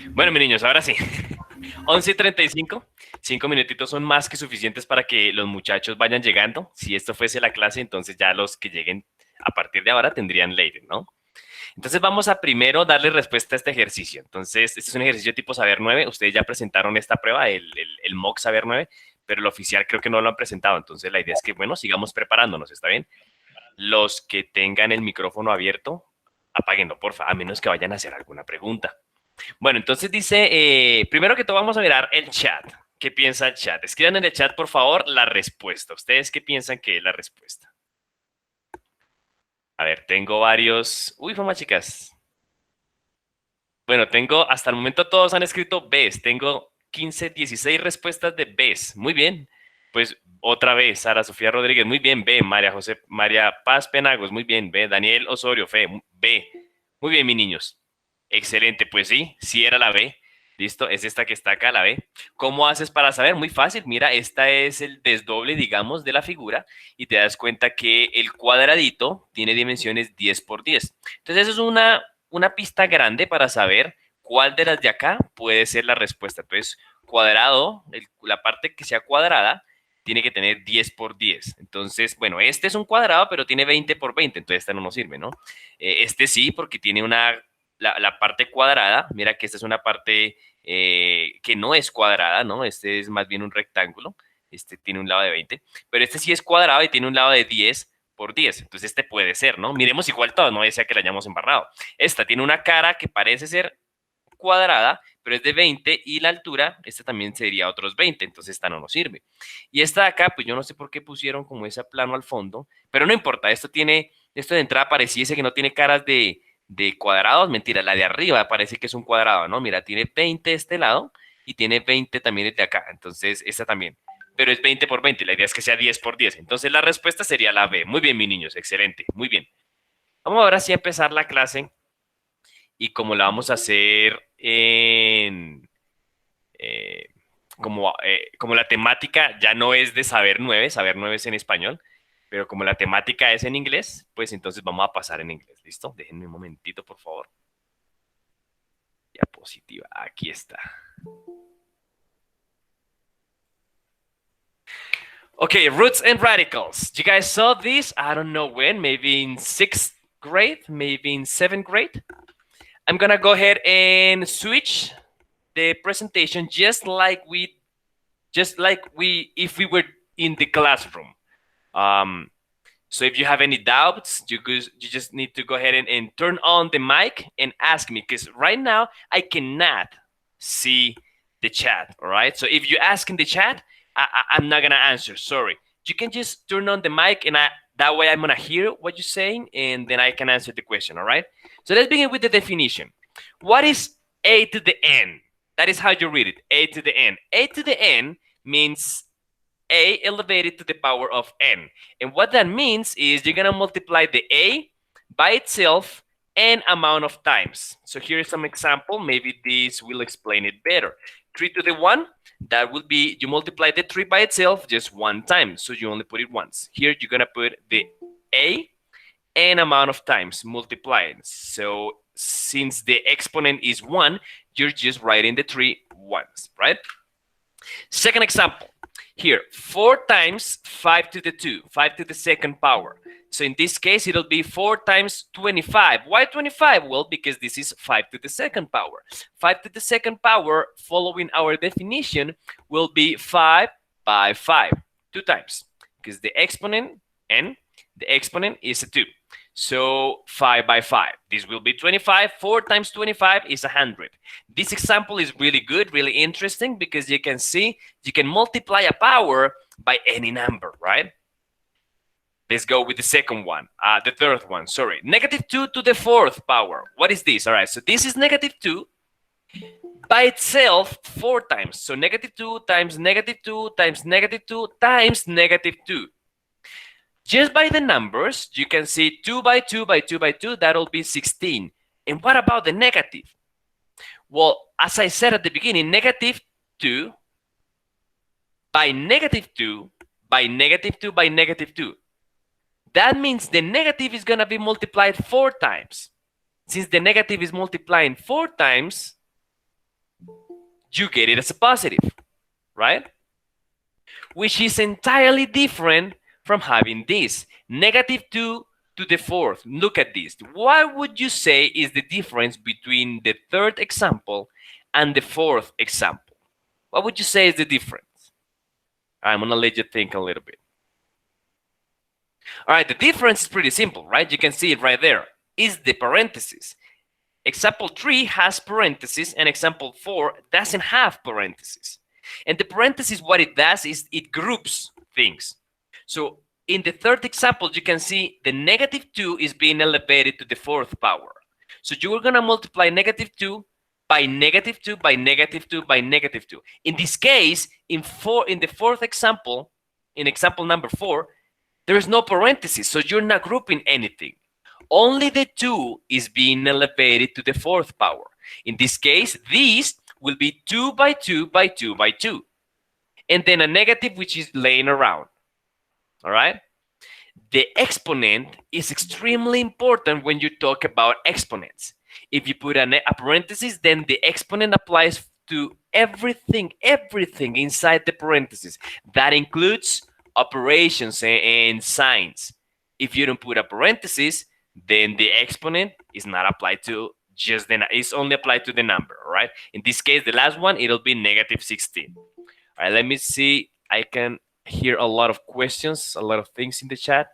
Bueno, mis niños, ahora sí. 11:35. 5 minutitos son más que suficientes para que los muchachos vayan llegando. Si esto fuese la clase, entonces ya los que lleguen a partir de ahora tendrían ley, ¿no? Entonces vamos a primero darle respuesta a este ejercicio. Entonces, este es un ejercicio tipo Saber 9. Ustedes ya presentaron esta prueba, el mock Saber 9, pero el oficial creo que no lo han presentado. Entonces la idea es que, bueno, sigamos preparándonos, ¿está bien? Los que tengan el micrófono abierto, apáguenlo, porfa, a menos que vayan a hacer alguna pregunta. Bueno, entonces dice, primero que todo vamos a mirar el chat. ¿Qué piensa el chat? Escriban en el chat, por favor, la respuesta. ¿Ustedes qué piensan que es la respuesta? A ver, tengo varios... Uy, fama, chicas. Bueno, tengo, hasta el momento todos han escrito Bs. Tengo 15, 16 respuestas de Bs. Muy bien. Pues otra vez, Sara Sofía Rodríguez, muy bien, B. María José, María Paz Penagos, muy bien, B. Daniel Osorio, Fe, B. Muy bien, mis niños. Excelente, pues sí, sí era la B. Listo, es esta que está acá, la B. ¿Cómo haces para saber? Muy fácil, mira, esta es el desdoble, digamos, de la figura y te das cuenta que el cuadradito tiene dimensiones 10 por 10. Entonces eso es una pista grande para saber cuál de las de acá puede ser la respuesta. Entonces, cuadrado, la parte que sea cuadrada, tiene que tener 10 por 10. Entonces, bueno, este es un cuadrado, pero tiene 20 por 20, entonces esta no nos sirve, ¿no? Este sí, porque tiene la parte cuadrada. Mira que esta es una parte que no es cuadrada, ¿no? Este es más bien un rectángulo. Este tiene un lado de 20, pero este sí es cuadrado y tiene un lado de 10 por 10. Entonces este puede ser, ¿no? Miremos igual todo, no desea que la hayamos embarrado. Esta tiene una cara que parece ser cuadrada, pero es de 20 y la altura, esta también sería otros 20, entonces esta no nos sirve. Y esta de acá, pues yo no sé por qué pusieron como ese plano al fondo, pero no importa, esto de entrada pareciese que no tiene caras de cuadrados, mentira, la de arriba parece que es un cuadrado, ¿no? Mira, tiene 20 de este lado y tiene 20 también de acá, entonces esta también. Pero es 20 por 20, la idea es que sea 10 por 10. Entonces la respuesta sería la B. Muy bien, mis niños, excelente, muy bien. Vamos ahora sí a empezar la clase y como la vamos a hacer eh, como la temática ya no es de saber 9 es en español, pero como la temática es en inglés, pues entonces vamos a pasar en inglés, ¿listo? Déjenme un momentito, por favor. Diapositiva, aquí está. Okay, roots and radicals. You guys saw this, I don't know when, maybe in 6th grade, maybe in 7th grade. I'm gonna go ahead and switch the presentation just like we if we were in the classroom. Um, so if you have any doubts, you just need to go ahead and turn on the mic and ask me, because right now I cannot see the chat. All right. So if you ask in the chat, I'm not gonna answer. Sorry. You can just turn on the mic, and that way I'm gonna hear what you're saying, and then I can answer the question. All right. So let's begin with the definition. What is a to the n? That is how you read it. A to the n. A to the n means a elevated to the power of n. And what that means is you're going to multiply the a by itself n amount of times. So here's some example. Maybe this will explain it better. 3 to the 1, that will be, you multiply the 3 by itself just one time. So you only put it once. Here you're going to put the a n amount of times multiplied. So since the exponent is 1, you're just writing the 3 once, right? Second example. Here, 4 times 5 to the 2, 5 to the second power. So in this case, it'll be 4 times 25. Why 25? Well, because this is 5 to the second power. 5 to the second power, following our definition, will be 5 by 5, 2 times. Because the exponent, n, the exponent is a 2. So 5 by 5. This will be 25. 4 times 25 is 100. This example is really good, really interesting, because you can see you can multiply a power by any number, right? Let's go with the second one, the third one, sorry. Negative 2 to the fourth power. What is this? All right, so this is negative 2 by itself 4 times. So negative 2 times negative 2 times negative 2 times negative 2. Just by the numbers, you can see 2 by 2 by 2 by 2, that'll be 16. And what about the negative? Well, as I said at the beginning, negative 2 by negative 2 by negative 2 by negative 2. That means the negative is going to be multiplied 4 times. Since the negative is multiplying 4 times, you get it as a positive, right? Which is entirely different from having this negative 2 to the fourth. Look at this. What would you say is the difference between the third example and the fourth example? What would you say is the difference? I'm going to let you think a little bit. All right, the difference is pretty simple, right? You can see it right there. Is the parentheses. Example 3 has parentheses and example 4 doesn't have parentheses. And the parentheses, what it does is it groups things. So in the third example, you can see the negative 2 is being elevated to the fourth power. So you are going to multiply negative 2 by negative 2 by negative 2 by negative 2. In this case, in the fourth example, in example number 4, there is no parentheses, so you're not grouping anything. Only the 2 is being elevated to the fourth power. In this case, these will be 2 by 2 by 2 by 2. And then a negative which is laying around. All right? The exponent is extremely important when you talk about exponents. If you put a parenthesis, then the exponent applies to everything inside the parenthesis. That includes operations and signs. If you don't put a parenthesis, then the exponent is not applied to just it's only applied to the number, all right? In this case, the last one, it'll be negative 16. All right, let me see. I can hear a lot of questions, a lot of things in the chat.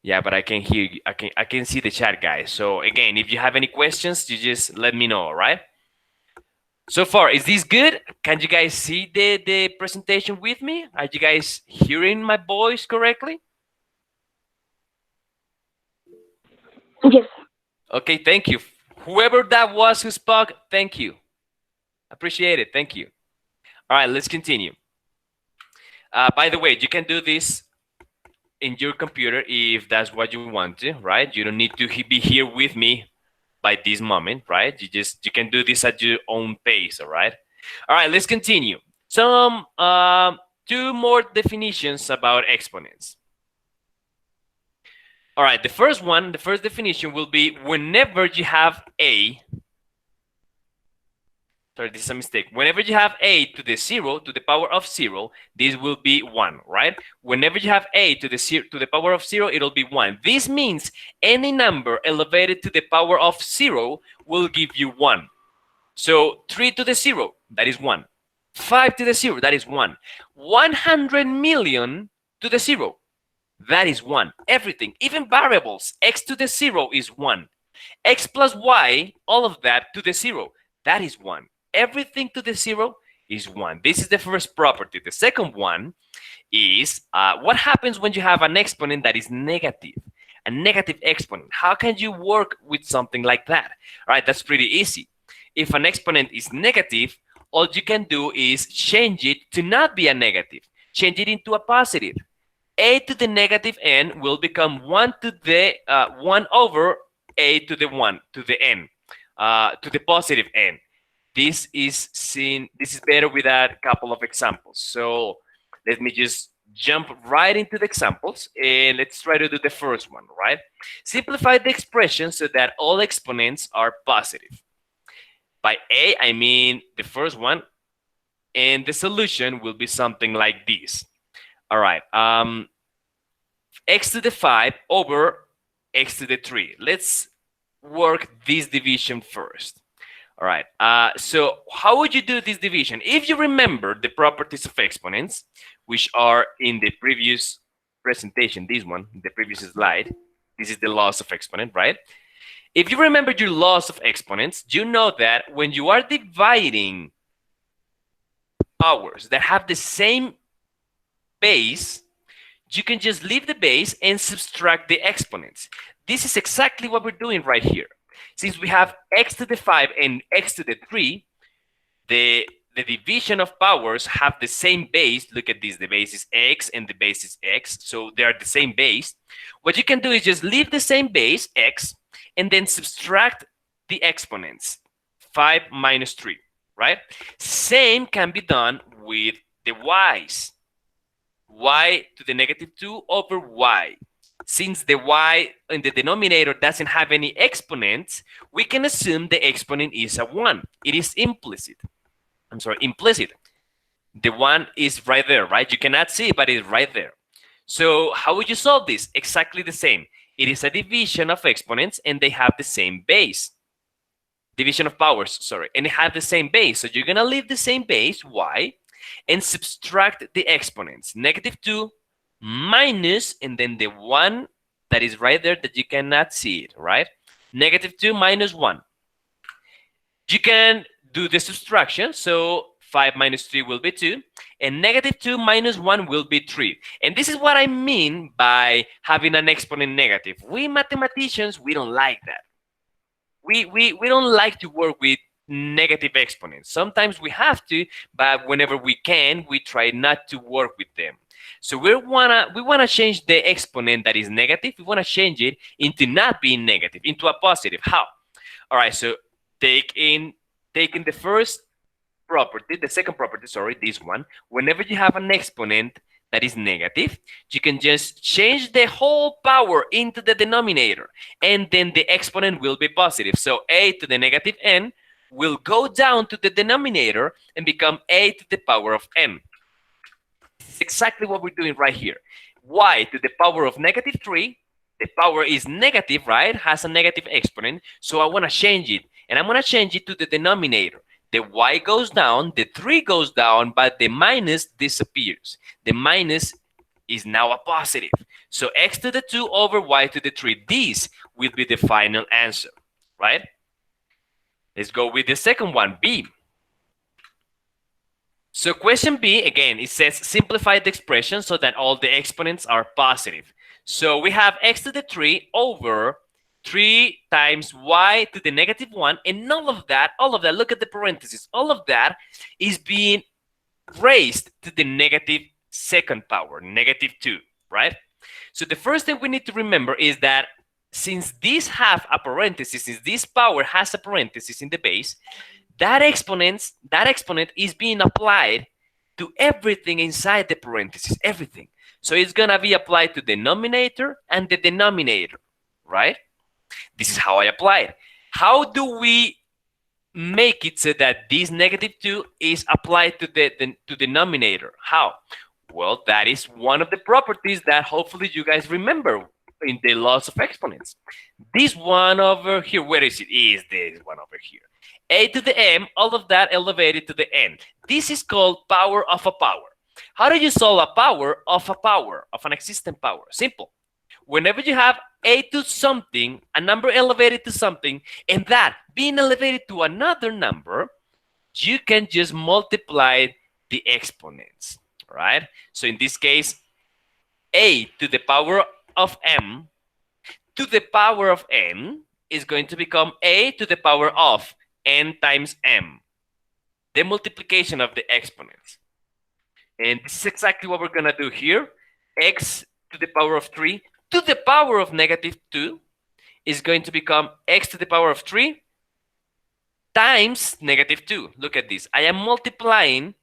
Yeah, but I can hear you. I can see the chat, guys. So again, if you have any questions, you just let me know, all right? So far, is this good? Can you guys see the presentation with me? Are you guys hearing my voice correctly? Yes. Okay, thank you. Whoever that was who spoke, thank you. Appreciate it. Thank you. All right, let's continue. By the way, you can do this in your computer if that's what you want to, right? You don't need to be here with me by this moment, right? You can do this at your own pace, all right? All right, let's continue. Some two more definitions about exponents. All right, the first definition will be whenever you have a, sorry, this is a mistake. Whenever you have a to the 0 to the power of 0, this will be 1, right? Whenever you have a to the power of 0, it'll be 1. This means any number elevated to the power of 0 will give you 1. So 3 to the 0, that is 1. 5 to the 0, that is 1. 100 million to the 0, that is 1. Everything, even variables, x to the 0 is 1. X plus y, all of that to the 0, that is 1. Everything to the 0 is 1. This is the first property. The second one is what happens when you have an exponent that is negative, a negative exponent. How can you work with something like that? All right, that's pretty easy. If an exponent is negative, all you can do is change it to not be a negative. Change it into a positive. A to the negative n will become 1 to the 1 over a to the 1 to the n to the positive n. This is better with a couple of examples. So let me just jump right into the examples and let's try to do the first one, right? Simplify the expression so that all exponents are positive. By a, I mean the first one, and the solution will be something like this. All right, x to the 5 over x to the 3. Let's work this division first. All right, so how would you do this division? If you remember the properties of exponents, which are in the previous presentation, this one, the previous slide, this is the laws of exponent, right? If you remember your laws of exponents, you know that when you are dividing powers that have the same base, you can just leave the base and subtract the exponents. This is exactly what we're doing right here. Since we have x to the 5 and x to the 3, the division of powers have the same base. Look at this, the base is x and the base is x, so they are the same base. What you can do is just leave the same base, x, and then subtract the exponents, 5 minus 3, right? Same can be done with the y's. Y to the negative 2 over y. Since the y in the denominator doesn't have any exponents, we can assume the exponent is a 1. It is implicit. I'm sorry, implicit. The 1 is right there, right? You cannot see it, but it's right there. So how would you solve this? Exactly the same. It is a division of exponents and they have the same base. Division of powers, sorry, and it have the same base. So you're gonna leave the same base, y, and subtract the exponents. -2 minus, and then the 1 that is right there that you cannot see it, right? -2 minus 1. You can do the subtraction, so 5 minus 3 will be 2, and -2 minus 1 will be 3. And this is what I mean by having an exponent negative. We mathematicians, we don't like that. We don't like to work with negative exponents. Sometimes we have to, but whenever we can, we try not to work with them. So we wanna change the exponent that is negative. We wanna change it into not being negative, into a positive. How? All right. So taking the first property, the second property, sorry, this one. Whenever you have an exponent that is negative, you can just change the whole power into the denominator, and then the exponent will be positive. So a to the negative n will go down to the denominator and become a to the power of n. This is exactly what we're doing right here. Y to the power of -3, the power is negative, right? Has a negative exponent. So I want to change it, and I'm going to change it to the denominator. The y goes down, the 3 goes down, but the minus disappears. The minus is now a positive. So x to the 2 over y to the 3. This will be the final answer, right? Let's go with the second one, B. So question B, again, it says simplify the expression so that all the exponents are positive. So we have x to the 3 over 3 times y to the -1, and all of that, look at the parentheses, all of that is being raised to the negative second power, -2, right? So the first thing we need to remember is that since these have a parenthesis, since this power has a parenthesis in the base, that exponent is being applied to everything inside the parenthesis, everything. So it's gonna be applied to the numerator and the denominator, right? This is how I apply it. How do we make it so that this -2 is applied to the denominator? How? Well, that is one of the properties that hopefully you guys remember in the laws of exponents. This one over here, where is it? Is this one over here. A to the m, all of that elevated to the n. This is called power of a power. How do you solve a power, of an existent power? Simple. Whenever you have a to something, a number elevated to something, and that being elevated to another number, you can just multiply the exponents, right? So in this case, a to the power of m to the power of n is going to become a to the power of n times m, the multiplication of the exponents. And this is exactly what we're going to do here. X to the power of 3 to the power of -2 is going to become x to the power of 3 times -2. Look at this. I am multiplying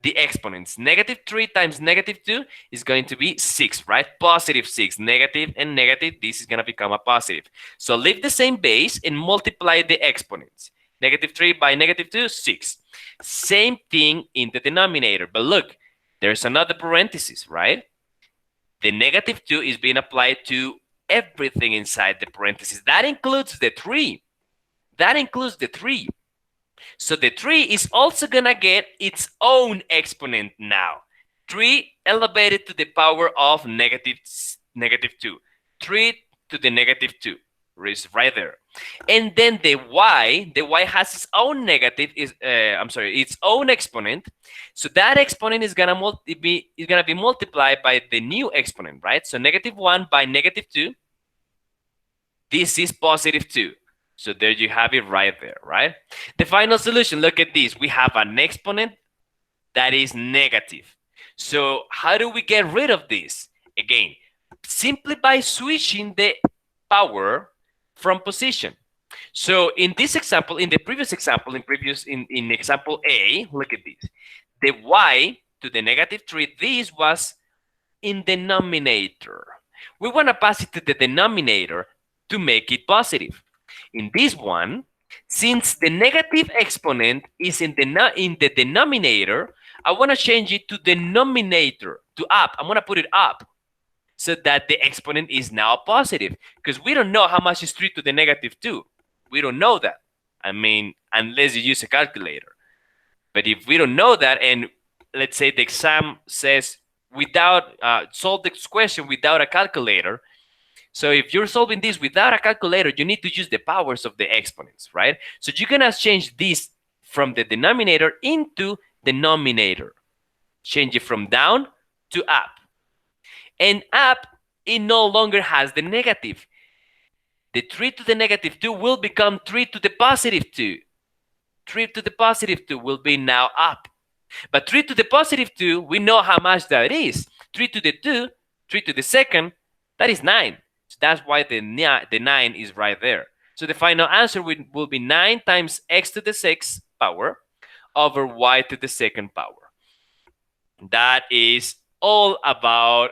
the exponents. -3 times -2 is going to be 6, right? +6. Negative and negative, this is going to become a positive. So leave the same base and multiply the exponents. -3 by -2, 6. Same thing in the denominator. But look, there's another parenthesis, right? The -2 is being applied to everything inside the parenthesis. That includes the 3. That includes the 3. So the 3 is also going to get its own exponent now. 3 elevated to the power of -2. 3 to the -2 is right there. And then the y has its own its own exponent. So that exponent is going to be multiplied by the new exponent, right? So -1 by -2, this is +2. So there you have it right there, right? The final solution, look at this. We have an exponent that is negative. So how do we get rid of this? Again, simply by switching the power from position. So in this example, in the previous example, in example A, look at this. The y to the -3, this was in denominator. We want to pass it to the denominator to make it positive. In this one, since the negative exponent is in the denominator, I want to change it to the numerator, to up. I'm going to put it up so that the exponent is now positive, because we don't know how much is 3 to the negative 2. We don't know that. I mean, unless you use a calculator. But if we don't know that, and let's say the exam says without solve this question without a calculator. So if you're solving this without a calculator, you need to use the powers of the exponents, right? So you can change this from the denominator into the numerator. Change it from down to up. And up, it no longer has the negative. The 3 to the negative 2 will become 3 to the positive 2. 3 to the positive 2 will be now up. But 3 to the positive 2, we know how much that is. 3 to the 2, 3 to the second, that is 9. So that's why the 9 is right there. So the final answer will be 9 times x to the 6th power over y to the second power. That is all about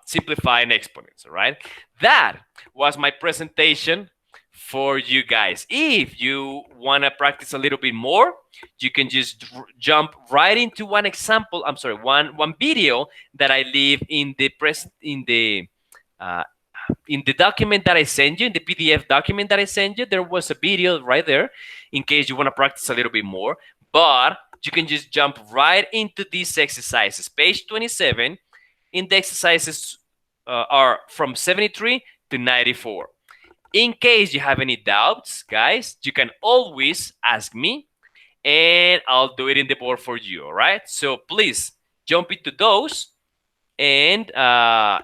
simplifying exponents, all right? That was my presentation for you guys. If you want to practice a little bit more, you can just jump right into one example. I'm sorry, one video that I leave in the document that I send you, in the PDF document that I send you. There was a video right there in case you want to practice a little bit more. But you can just jump right into these exercises. Page 27, in the exercises are from 73 to 94. In case you have any doubts, guys, you can always ask me and I'll do it in the board for you, all right? So please jump into those. And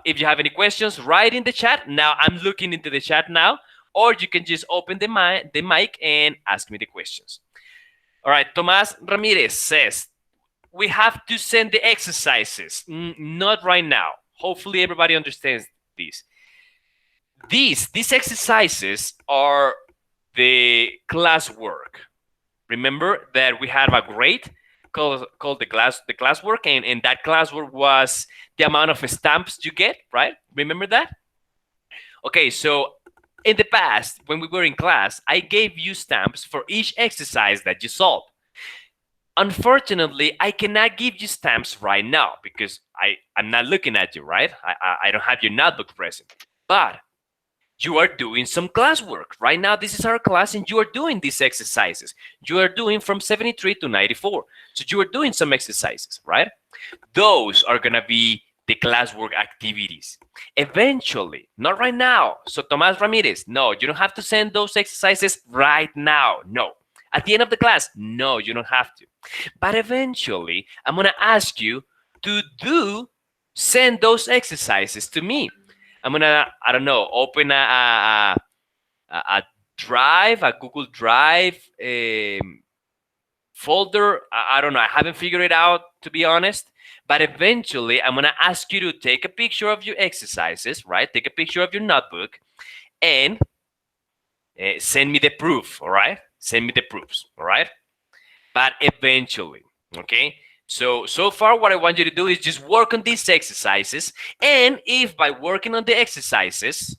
if you have any questions, write in the chat. Now I'm looking into the chat now, or you can just open the mic and ask me the questions. All right, Tomas Ramirez says, we have to send the exercises. Not right now. Hopefully everybody understands this. These exercises are the classwork. Remember that we have a grade called the classwork, and that classwork was the amount of stamps you get, right? Remember that? Okay, so in the past, when we were in class, I gave you stamps for each exercise that you solved. Unfortunately, I cannot give you stamps right now because I'm not looking at you, right? I don't have your notebook present. But you are doing some classwork. Right now, this is our class, and you are doing these exercises. You are doing from 73 to 94. So you are doing some exercises, right? Those are going to be the classwork activities. Eventually, not right now. So Tomas Ramirez, no, you don't have to send those exercises right now. No. At the end of the class, no, you don't have to. But eventually, I'm going to ask you to send those exercises to me. I'm gonna, I don't know, open a drive, a Google Drive folder. I don't know. I haven't figured it out, to be honest. But eventually, I'm gonna ask you to take a picture of your exercises, right? Take a picture of your notebook, and send me the proof. All right? Send me the proofs. All right? But eventually, okay. So far, what I want you to do is just work on these exercises. And if by working on the exercises,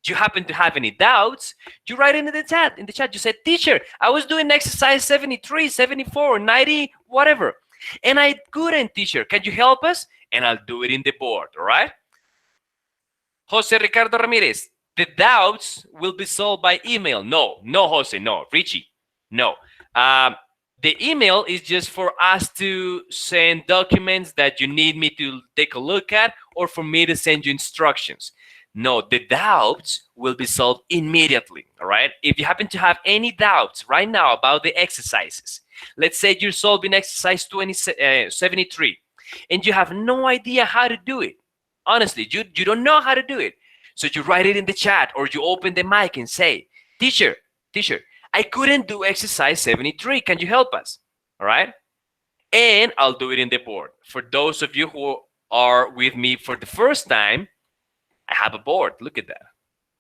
you happen to have any doubts, you write in the chat. In the chat, you said, teacher, I was doing exercise 73, 74, 90, whatever. And I couldn't, teacher. Can you help us? And I'll do it in the board, all right? Jose Ricardo Ramirez, the doubts will be solved by email. No, Jose, no. Richie, no. The email is just for us to send documents that you need me to take a look at, or for me to send you instructions. No, the doubts will be solved immediately, all right? If you happen to have any doubts right now about the exercises, let's say you're solving exercise 73, and you have no idea how to do it. Honestly, you don't know how to do it. So you write it in the chat, or you open the mic and say, teacher, I couldn't do exercise 73. Can you help us? All right? And I'll do it in the board. For those of you who are with me for the first time, I have a board. Look at that.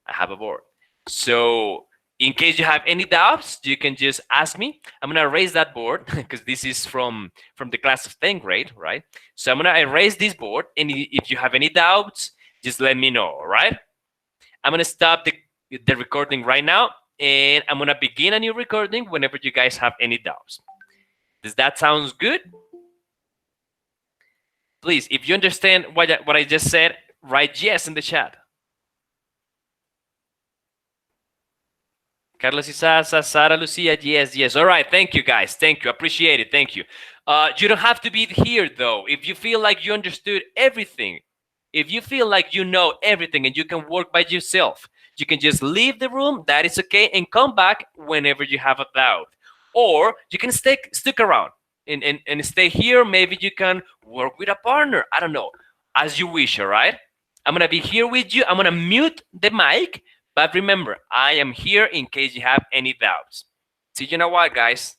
I have a board. So in case you have any doubts, you can just ask me. I'm going to erase that board because this is from the class of 10th grade, right? So I'm going to erase this board. And if you have any doubts, just let me know, all right? I'm going to stop the recording right now, and I'm going to begin a new recording whenever you guys have any doubts. Does that sound good? Please, if you understand what I just said, write yes in the chat. Carlos Isasa, Sara Lucia, yes, yes. All right, thank you guys. Thank you. Appreciate it. Thank you. You don't have to be here though. If you feel like you understood everything, if you feel like you know everything and you can work by yourself, you can just leave the room. That is okay, and come back whenever you have a doubt. Or you can stick around and stay here. Maybe you can work with a partner. I don't know. As you wish, all right? I'm gonna be here with you. I'm gonna mute the mic, but remember, I am here in case you have any doubts. See, you know what, guys?